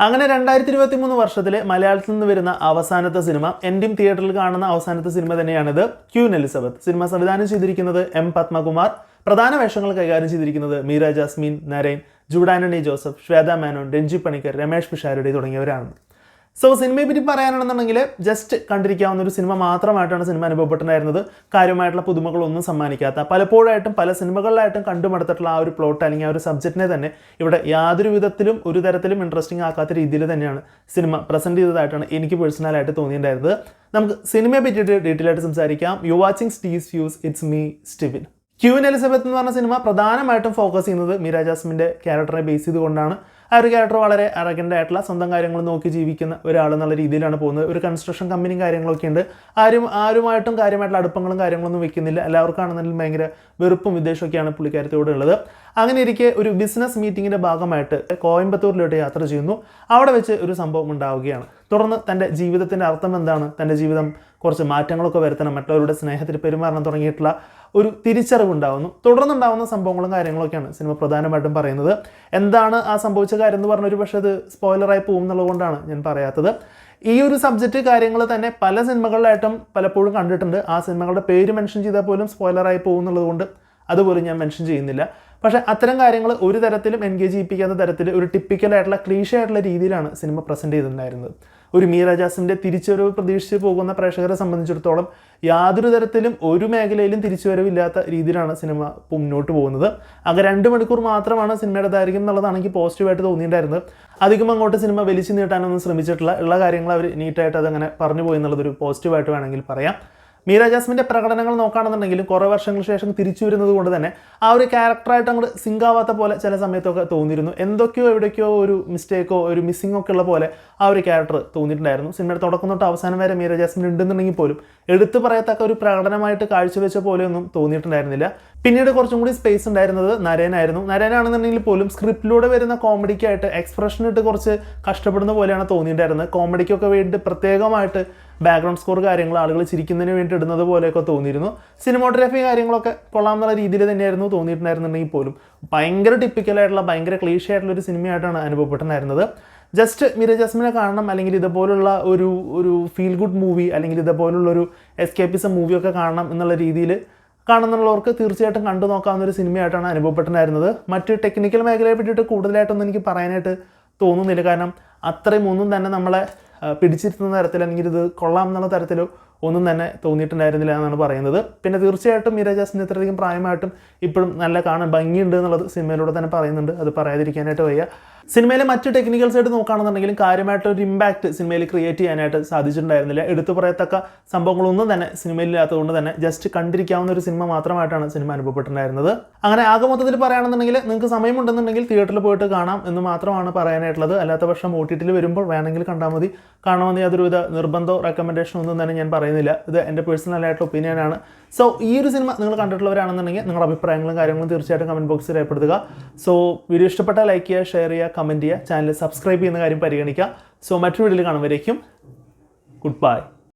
അങ്ങനെ 2023 വർഷത്തിലെ മലയാളത്തിൽ നിന്ന് വരുന്ന അവസാനത്തെ സിനിമ, എൻ്റെയും തിയേറ്ററിൽ കാണുന്ന അവസാനത്തെ സിനിമ തന്നെയാണിത്. Queen Elizabeth. സിനിമ സംവിധാനം ചെയ്തിരിക്കുന്നത് എം പത്മകുമാർ. പ്രധാന വേഷങ്ങൾ കൈകാര്യം ചെയ്തിരിക്കുന്നത് മീര ജാസ്മിൻ, നരേൻ, ജൂഡ് ആന്റണി ജോസഫ്, ശ്വേത മേനോൻ, രഞ്ജി പണിക്കർ, രമേഷ് പിഷാരടി തുടങ്ങിയവരാണ്. സോ സിനിമയെ പറ്റി പറയാനാണെന്നുണ്ടെങ്കിൽ ജസ്റ്റ് കണ്ടിരിക്കാവുന്ന ഒരു സിനിമ മാത്രമായിട്ടാണ് സിനിമ അനുഭവപ്പെട്ടിട്ടുണ്ടായിരുന്നത്. കാര്യമായിട്ടുള്ള പുതുമകളൊന്നും സമ്മാനിക്കാത്ത, പലപ്പോഴായിട്ടും പല സിനിമകളിലായിട്ടും കണ്ടുമടുത്തിട്ടുള്ള ആ ഒരു പ്ലോട്ട് അല്ലെങ്കിൽ ആ ഒരു സബ്ജക്റ്റിനെ തന്നെ ഇവിടെ യാതൊരു വിധത്തിലും ഒരു തരത്തിലും ഇൻട്രസ്റ്റിംഗ് ആക്കാത്ത രീതിയിൽ തന്നെയാണ് സിനിമ പ്രസൻറ്റ് ചെയ്തതായിട്ടാണ് എനിക്ക് പേഴ്സണലായിട്ട് തോന്നിയിട്ടുണ്ടായിരുന്നത്. നമുക്ക് സിനിമയെ പറ്റിയിട്ട് ഡീറ്റെയിൽ ആയിട്ട് സംസാരിക്കാം. You watching Steve's views, it's me Steven. Queen Elizabeth എന്ന് പറഞ്ഞ സിനിമ പ്രധാനമായിട്ടും ഫോക്കസ് ചെയ്യുന്നത് മീര ജാസ്മിൻ്റെ ക്യാരക്ടറെ ബേസ് ചെയ്തുകൊണ്ടാണ്. ആ ഒരു ക്യാരക്ടർ വളരെ അറഗൻ്റ് ആയിട്ടുള്ള, സ്വന്തം കാര്യങ്ങൾ നോക്കി ജീവിക്കുന്ന ഒരാൾ എന്നുള്ള രീതിയിലാണ് പോകുന്നത്. ഒരു കൺസ്ട്രക്ഷൻ കമ്പനിയും കാര്യങ്ങളൊക്കെ ഉണ്ട്. ആരുമായിട്ടും കാര്യമായിട്ടുള്ള അടുപ്പങ്ങളും കാര്യങ്ങളൊന്നും വെക്കുന്നില്ല. എല്ലാവർക്കാണെന്നുണ്ടെങ്കിൽ ഭയങ്കര വെറുപ്പും വിദ്വേഷമൊക്കെയാണ് പുള്ളിക്കാരത്തോട് ഉള്ളത്. അങ്ങനെ ഇരിക്കെ ഒരു ബിസിനസ് മീറ്റിങ്ങിൻ്റെ ഭാഗമായിട്ട് കോയമ്പത്തൂരിലോട്ട് യാത്ര ചെയ്യുന്നു. അവിടെ വെച്ച് ഒരു സംഭവം ഉണ്ടാവുകയാണ്. തുടർന്ന് തൻ്റെ ജീവിതത്തിൻ്റെ അർത്ഥം എന്താണ്, തൻ്റെ ജീവിതം കുറച്ച് മാറ്റങ്ങളൊക്കെ വരുത്തണം, മറ്റുള്ളവരുടെ സ്നേഹത്തിൽ പെരുമാറണം തുടങ്ങിയിട്ടുള്ള ഒരു തിരിച്ചറിവുണ്ടാവുന്നു. തുടർന്നുണ്ടാവുന്ന സംഭവങ്ങളും കാര്യങ്ങളൊക്കെയാണ് സിനിമ പ്രധാനമായിട്ടും പറയുന്നത്. എന്താണ് ആ സംഭവിച്ച കാര്യം എന്ന് പറഞ്ഞൊരു പക്ഷേ അത് സ്പോയിലറായി പോകും എന്നുള്ളതുകൊണ്ടാണ് ഞാൻ പറയാത്തത്. ഈ ഒരു സബ്ജക്റ്റ് കാര്യങ്ങൾ തന്നെ പല സിനിമകളിലായിട്ടും പലപ്പോഴും കണ്ടിട്ടുണ്ട്. ആ സിനിമകളുടെ പേര് മെൻഷൻ ചെയ്താൽ പോലും സ്പോയിലറായി പോകും എന്നുള്ളതുകൊണ്ട് അതുപോലും ഞാൻ മെൻഷൻ ചെയ്യുന്നില്ല. പക്ഷേ അത്തരം കാര്യങ്ങൾ ഒരു തരത്തിലും എൻഗേജ് ചെയ്യിപ്പിക്കാത്ത തരത്തിൽ ഒരു ടിപ്പിക്കലായിട്ടുള്ള ക്ലീഷയായിട്ടുള്ള രീതിയിലാണ് സിനിമ പ്രസൻറ്റ് ചെയ്തിട്ടുണ്ടായിരുന്നത്. ഒരു മീര ജാസ്മിൻ്റെ തിരിച്ചുവരവ് പ്രതീക്ഷിച്ച് പോകുന്ന പ്രേക്ഷകരെ സംബന്ധിച്ചിടത്തോളം യാതൊരു തരത്തിലും ഒരു മേഖലയിലും തിരിച്ചുവരവില്ലാത്ത രീതിയിലാണ് സിനിമ മുന്നോട്ട് പോകുന്നത്. ആകെ 2 മണിക്കൂർ മാത്രമാണ് സിനിമയുടെ ദൈർഘ്യം എന്നുള്ളതാണ് എനിക്ക് പോസിറ്റീവായിട്ട് തോന്നിയിട്ടുണ്ടായിരുന്നത്. അധികം അങ്ങോട്ട് സിനിമ വലിച്ചു നീട്ടാനൊന്നും ശ്രമിച്ചിട്ടില്ല. ഉള്ള കാര്യങ്ങൾ അവർ നീറ്റായിട്ട് അതങ്ങനെ പറഞ്ഞു പോയി എന്നുള്ളതൊരു പോസിറ്റീവായിട്ട് വേണമെങ്കിൽ പറയാം. മീര ജാസ്മിൻ്റെ പ്രകടനങ്ങൾ നോക്കുകയാണെന്നുണ്ടെങ്കിലും കുറേ വർഷങ്ങൾക്ക് ശേഷം തിരിച്ചു വരുന്നത് കൊണ്ട് തന്നെ ആ ഒരു ക്യാരക്ടറായിട്ട് അങ്ങോട്ട് സിങ്കാവാത്ത പോലെ ചില സമയത്തൊക്കെ തോന്നിയിരുന്നു. എന്തൊക്കെയോ എവിടേക്കോ ഒരു മിസ്റ്റേക്കോ ഒരു മിസ്സിങ്ങോ ഒക്കെ ഉള്ള പോലെ ആ ഒരു ക്യാരക്ടർ തോന്നിയിട്ടുണ്ടായിരുന്നു. സിനിമയുടെ തുടക്കം തൊട്ട് അവസാനം വരെ മീര ജാസ്മിൻ ഉണ്ടെന്നുണ്ടെങ്കിൽ പോലും എടുത്തു പറയത്തക്ക ഒരു പ്രകടനമായിട്ട് കാഴ്ചവെച്ച പോലെയൊന്നും തോന്നിയിട്ടുണ്ടായിരുന്നില്ല. പിന്നീട് കുറച്ചും കൂടി സ്പേസ് ഉണ്ടായിരുന്നത് നരേനായിരുന്നു. നരേനാണെന്നുണ്ടെങ്കിൽ പോലും സ്ക്രിപ്റ്റിലൂടെ വരുന്ന കോമഡിക്കായിട്ട് എക്സ്പ്രഷൻ ഇട്ട് കുറച്ച് കഷ്ടപ്പെടുന്ന പോലെയാണ് തോന്നിയിട്ടുണ്ടായിരുന്നത്. കോമഡിക്കൊക്കെ വേണ്ടി പ്രത്യേകമായിട്ട് ബാക്ക്ഗ്രൗണ്ട് സ്കോർ കാര്യങ്ങൾ ആളുകൾ ചിരിക്കുന്നതിന് വേണ്ടി ഇടുന്നത് പോലെയൊക്കെ തോന്നിയിരുന്നു. സിനിമോഗ്രാഫി കാര്യങ്ങളൊക്കെ കൊള്ളാമെന്നുള്ള രീതിയിൽ തന്നെയായിരുന്നു തോന്നിയിട്ടുണ്ടായിരുന്നുണ്ടെങ്കിൽ പോലും ഭയങ്കര ടിപ്പിക്കലായിട്ടുള്ള ഭയങ്കര ക്ലീഷയായിട്ടുള്ള ഒരു സിനിമയായിട്ടാണ് അനുഭവപ്പെട്ടിട്ടുണ്ടായിരുന്നത്. ജസ്റ്റ് മീര ജാസ്മിനെ കാണണം, അല്ലെങ്കിൽ ഇതുപോലുള്ള ഒരു ഫീൽ ഗുഡ് മൂവി അല്ലെങ്കിൽ ഇതുപോലുള്ളൊരു എസ്കേപ്പിസം മൂവിയൊക്കെ കാണണം എന്നുള്ള രീതിയിൽ കാണുന്നുള്ളവർക്ക് തീർച്ചയായിട്ടും കണ്ടു നോക്കാവുന്ന ഒരു സിനിമയായിട്ടാണ് അനുഭവപ്പെട്ടിട്ടുണ്ടായിരുന്നത്. മറ്റ് ടെക്നിക്കൽ മേഖലയെ പറ്റിയിട്ട് കൂടുതലായിട്ടൊന്നും എനിക്ക് പറയാനായിട്ട് തോന്നുന്നില്ല. കാരണം അത്രയും ഒന്നും തന്നെ നമ്മളെ പിടിച്ചിരുത്തുന്ന തരത്തിൽ അല്ലെങ്കിൽ ഇത് കൊള്ളാം എന്നുള്ള തരത്തിലോ ഒന്നും തന്നെ തോന്നിയിട്ടുണ്ടായിരുന്നില്ല എന്നാണ് പറയുന്നത്. പിന്നെ തീർച്ചയായിട്ടും മീര ജാസ്മിൻ ഇത്രയധികം പ്രായമായിട്ടും ഇപ്പോഴും നല്ല കാണാൻ ഭംഗിയുണ്ട് എന്നുള്ളത് സിനിമയിലൂടെ തന്നെ പറയുന്നുണ്ട്. അത് പറയാതിരിക്കാനായിട്ട് വയ്യ. സിനിമയിലെ മറ്റ് ടെക്നിക്കൽസ് ആയിട്ട് നോക്കുകയാണെന്നുണ്ടെങ്കിലും കാര്യമായിട്ടൊരു ഇമ്പാക്റ്റ് സിനിമയിൽ ക്രിയേറ്റ് ചെയ്യാനായിട്ട് സാധിച്ചിട്ടുണ്ടായിരുന്നില്ല. എടുത്തു പറയത്തക്ക സംഭവങ്ങളൊന്നും തന്നെ സിനിമയിലില്ലാത്തതുകൊണ്ട് തന്നെ ജസ്റ്റ് കണ്ടിരിക്കാവുന്ന ഒരു സിനിമ മാത്രമായിട്ടാണ് സിനിമ അനുഭവപ്പെട്ടിട്ടുണ്ടായിരുന്നത്. അങ്ങനെ ആകെ മൊത്തത്തിൽ പറയുകയാണെന്നുണ്ടെങ്കിൽ നിങ്ങൾക്ക് സമയമുണ്ടെന്നുണ്ടെങ്കിൽ തിയേറ്ററിൽ പോയിട്ട് കാണാം എന്ന് മാത്രമാണ് പറയാനായിട്ടുള്ളത്. അല്ലാത്ത പക്ഷം OTT വരുമ്പോൾ വേണമെങ്കിൽ കണ്ടാൽ മതി. കാണുമെന്ന് യാതൊരുവിധ നിർബന്ധമോ റെക്കമെൻഡേഷനോ ഒന്നും തന്നെ ഞാൻ പറയുന്നില്ല. ഇത് എൻ്റെ പേഴ്സണലായിട്ടുള്ള ഒപ്പീനിയനാണ്. സോ ഈ ഒരു സിനിമ നിങ്ങൾ കണ്ടിട്ടുള്ളവരാണെന്നുണ്ടെങ്കിൽ നിങ്ങളുടെ അഭിപ്രായങ്ങളും കാര്യങ്ങളും തീർച്ചയായിട്ടും കമൻറ്റ് ബോക്സിൽ രേഖപ്പെടുത്തുക. സോ വീഡിയോ ഇഷ്ടപ്പെട്ടാൽ ലൈക്ക് ചെയ്യുക, ഷെയർ ചെയ്യുക, കമൻറ്റ് ചെയ്യുക, ചാനൽ സബ്സ്ക്രൈബ് ചെയ്യുന്ന കാര്യം പരിഗണിക്കുക. സോ മറ്റൊരു വീഡിയോയിൽ കാണുമ്പോഴേക്കും ഗുഡ് ബൈ.